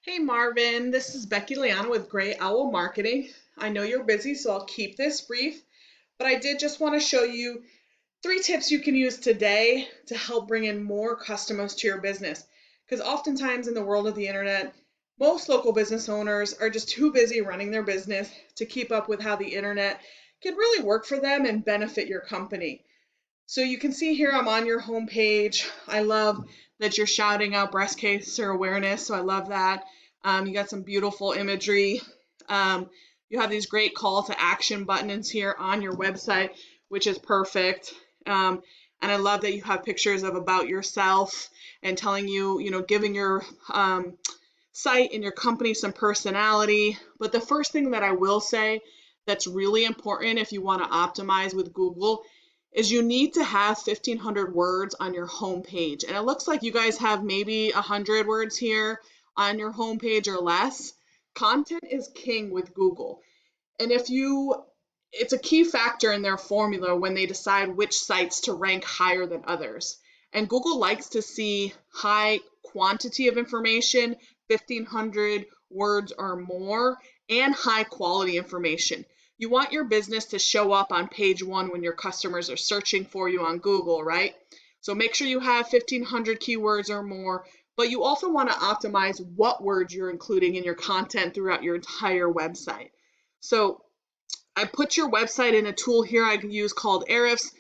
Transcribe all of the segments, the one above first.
Hey Marvin, this is Becky with Gray Owl Marketing. I know you're busy, so I'll keep this brief, but I did just want to show you 3 tips you can use today to help bring in more customers to your business. Because oftentimes in the world of the internet, most local business owners are just too busy running their business to keep up with how the internet can really work for them and benefit your company. So you can see here I'm on your homepage. I love that you're shouting out breast cancer awareness, so I love that. You got some beautiful imagery. You have these great call to action buttons here on your website, which is perfect. And I love that you have pictures of about yourself and telling you, giving your site and your company some personality. But the first thing that I will say that's really important if you want to optimize with Google is you need to have 1,500 words on your homepage. And it looks like you guys have maybe 100 words here on your homepage or less. Content is king with Google. And it's a key factor in their formula when they decide which sites to rank higher than others. And Google likes to see high quantity of information, 1,500 words or more, and high quality information. You want your business to show up on page 1 when your customers are searching for you on Google, right? So make sure you have 1,500 keywords or more, but you also want to optimize what words you're including in your content throughout your entire website. So I put your website in a tool here I can use called Ahrefs.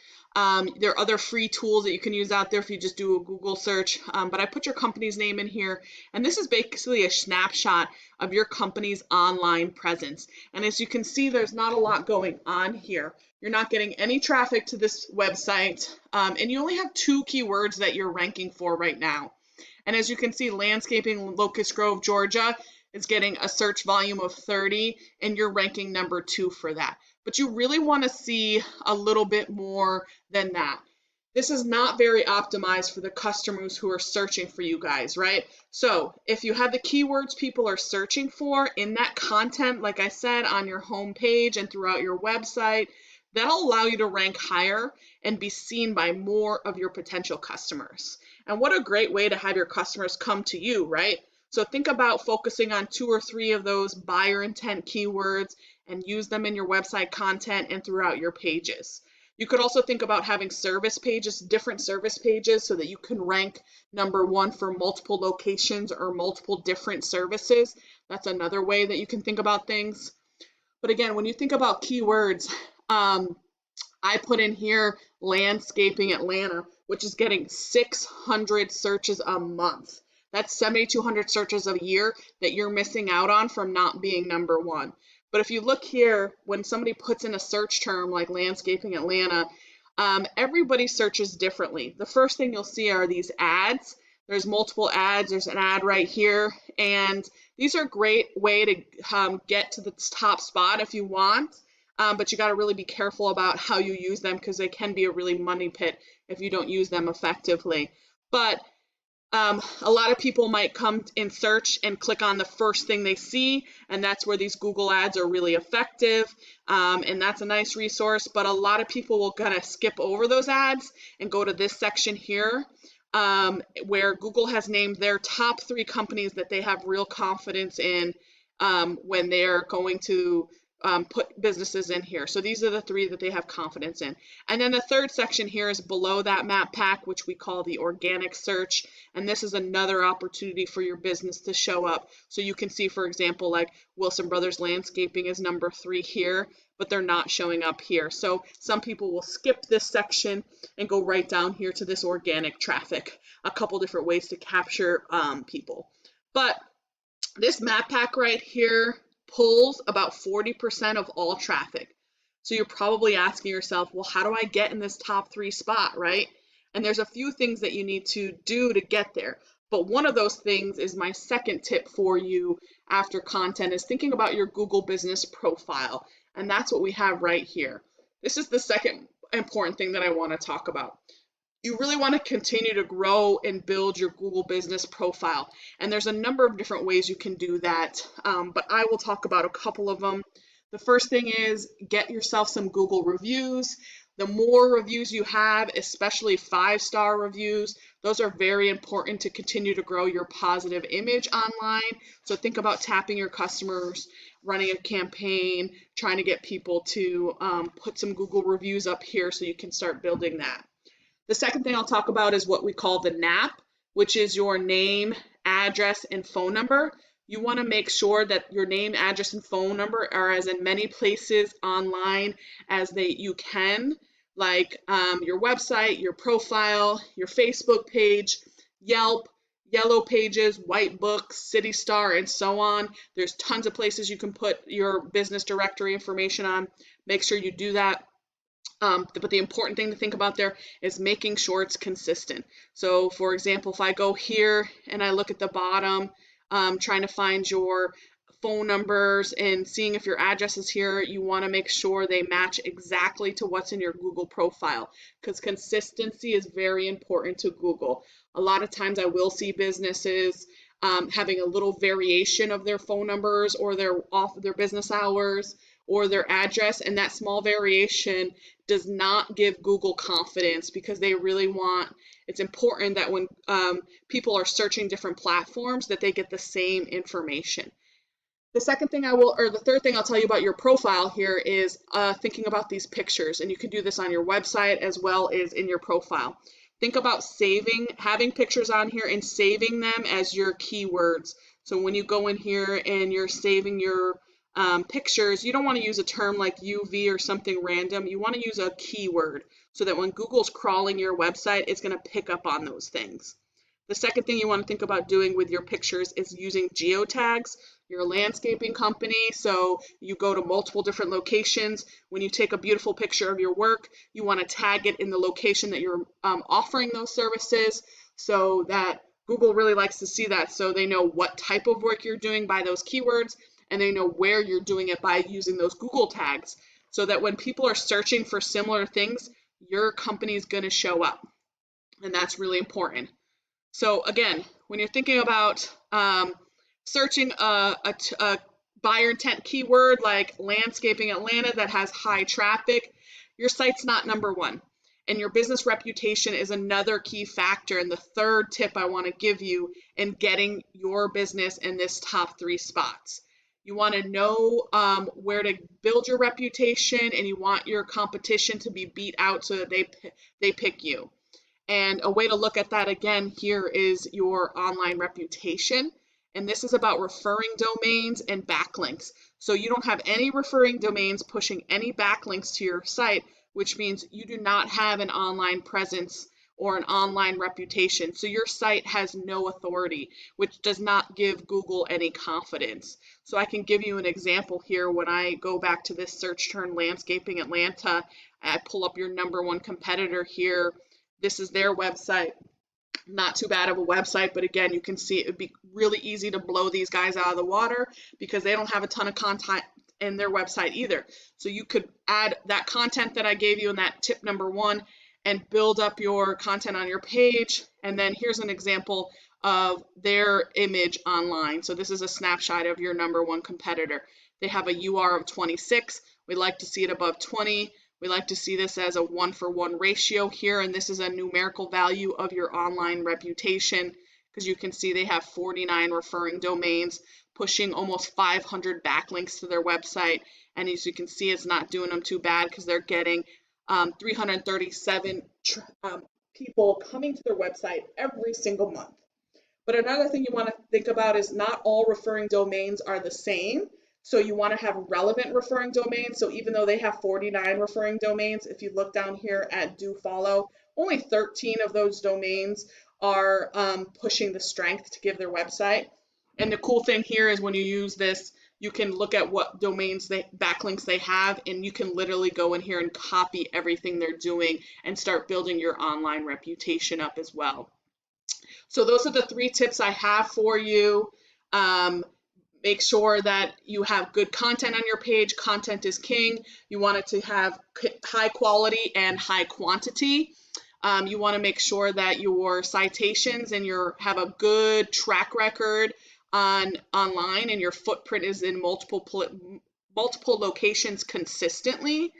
There are other free tools that you can use out there if you just do a Google search, but I put your company's name in here, and this is basically a snapshot of your company's online presence. And as you can see, there's not a lot going on here. You're not getting any traffic to this website, and you only have 2 keywords that you're ranking for right now. And as you can see, landscaping, Locust Grove, Georgia, is getting a search volume of 30, and you're ranking number 2 for that. But you really want to see a little bit more than that. This is not very optimized for the customers who are searching for you guys, right? So if you have the keywords people are searching for in that content, like I said, on your home page and throughout your website, that'll allow you to rank higher and be seen by more of your potential customers. And what a great way to have your customers come to you, right? So think about focusing on 2 or 3 of those buyer intent keywords and use them in your website content and throughout your pages. You could also think about having service pages, different service pages, so that you can rank number 1 for multiple locations or multiple different services. That's another way that you can think about things. But again, when you think about keywords, I put in here landscaping Atlanta, which is getting 600 searches a month. That's 7,200 searches a year that you're missing out on from not being number 1. But if you look here, when somebody puts in a search term like landscaping Atlanta, everybody searches differently. The first thing you'll see are these ads. There's multiple ads. There's an ad right here. And these are a great way to get to the top spot if you want. But you got to really be careful about how you use them because they can be a really money pit if you don't use them effectively. But a lot of people might come in search and click on the first thing they see, and that's where these Google ads are really effective, and that's a nice resource. But a lot of people will kind of skip over those ads and go to this section here, where Google has named their top 3 companies that they have real confidence in when they're going to put businesses in here. So these are the 3 that they have confidence in. And then the third section here is below that map pack, which we call the organic search. And this is another opportunity for your business to show up. So you can see, for example, like Wilson Brothers Landscaping is number 3 here, but they're not showing up here. So some people will skip this section and go right down here to this organic traffic. A couple different ways to capture people. But this map pack right here pulls about 40% of all traffic. So you're probably asking yourself, well, how do I get in this top 3 spot, right? And there's a few things that you need to do to get there. But one of those things is my second tip for you after content is thinking about your Google business profile. And that's what we have right here. This is the second important thing that I want to talk about. You really want to continue to grow and build your Google business profile. And there's a number of different ways you can do that, but I will talk about a couple of them. The first thing is get yourself some Google reviews. The more reviews you have, especially 5-star reviews, those are very important to continue to grow your positive image online. So think about tapping your customers, running a campaign, trying to get people to put some Google reviews up here so you can start building that. The second thing I'll talk about is what we call the NAP, which is your name, address, and phone number. You want to make sure that your name, address, and phone number are as in many places online as you can, like your website, your profile, your Facebook page, Yelp, Yellow Pages, White Books, City Star, and so on. There's tons of places you can put your business directory information on. Make sure you do that. But the important thing to think about there is making sure it's consistent. So for example, if I go here and I look at the bottom, trying to find your phone numbers and seeing if your address is here, you want to make sure they match exactly to what's in your Google profile, because consistency is very important to Google. A lot of times I will see businesses having a little variation of their phone numbers or their business hours or their address, and that small variation does not give Google confidence, because they really want, it's important that when people are searching different platforms that they get the same information. The third thing I'll tell you about your profile here is thinking about these pictures, and you can do this on your website as well as in your profile. Think about having pictures on here and saving them as your keywords. So when you go in here and you're saving your pictures, you don't want to use a term like UV or something random. You want to use a keyword so that when Google's crawling your website, it's going to pick up on those things. The second thing you want to think about doing with your pictures is using geotags. You're a landscaping company, so you go to multiple different locations. When you take a beautiful picture of your work, you want to tag it in the location that you're offering those services, so that Google really likes to see that, so they know what type of work you're doing by those keywords, and they know where you're doing it by using those Google tags, so that when people are searching for similar things, your company is going to show up, and that's really important. So again, when you're thinking about searching a buyer intent keyword like landscaping Atlanta that has high traffic, your site's not number one. And your business reputation is another key factor, and the third tip I want to give you in getting your business in this top 3 spots. You want to know where to build your reputation, and you want your competition to be beat out so that they pick you. And a way to look at that again here is your online reputation. And this is about referring domains and backlinks. So you don't have any referring domains pushing any backlinks to your site, which means you do not have an online presence or an online reputation. So your site has no authority, which does not give Google any confidence. So I can give you an example here. When I go back to this search term landscaping Atlanta, I pull up your number 1 competitor here. This is their website. Not too bad of a website, but again, you can see it would be really easy to blow these guys out of the water because they don't have a ton of content in their website either. So you could add that content that I gave you in that tip number 1 and build up your content on your page. And then here's an example of their image online. So this is a snapshot of your number 1 competitor. They have a UR of 26. We like to see it above 20. We like to see this as a 1-for-1 ratio here, and this is a numerical value of your online reputation, because you can see they have 49 referring domains, pushing almost 500 backlinks to their website, and as you can see, it's not doing them too bad because they're getting 337 people coming to their website every single month. But another thing you want to think about is not all referring domains are the same. So you want to have relevant referring domains. So even though they have 49 referring domains, if you look down here at do follow, only 13 of those domains are pushing the strength to give their website. And the cool thing here is when you use this, you can look at what domains backlinks they have, and you can literally go in here and copy everything they're doing and start building your online reputation up as well. So those are the 3 tips I have for you. Make sure that you have good content on your page. Content is king. You want it to have high quality and high quantity. You want to make sure that your citations and have a good track record online, and your footprint is in multiple multiple locations consistently.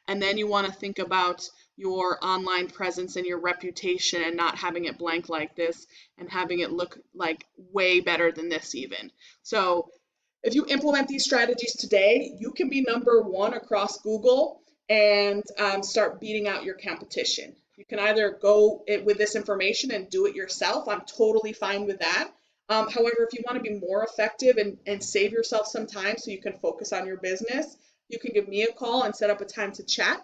And then you want to think about your online presence and your reputation and not having it blank like this and having it look like way better than this even. So if you implement these strategies today, you can be #1 across Google and start beating out your competition. You can either go with this information and do it yourself. I'm totally fine with that. However, if you want to be more effective and save yourself some time so you can focus on your business, you can give me a call and set up a time to chat.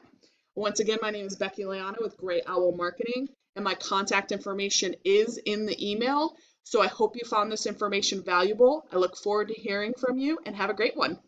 Once again, my name is Becky Leana with Gray Owl Marketing, and my contact information is in the email. So I hope you found this information valuable. I look forward to hearing from you, and have a great one.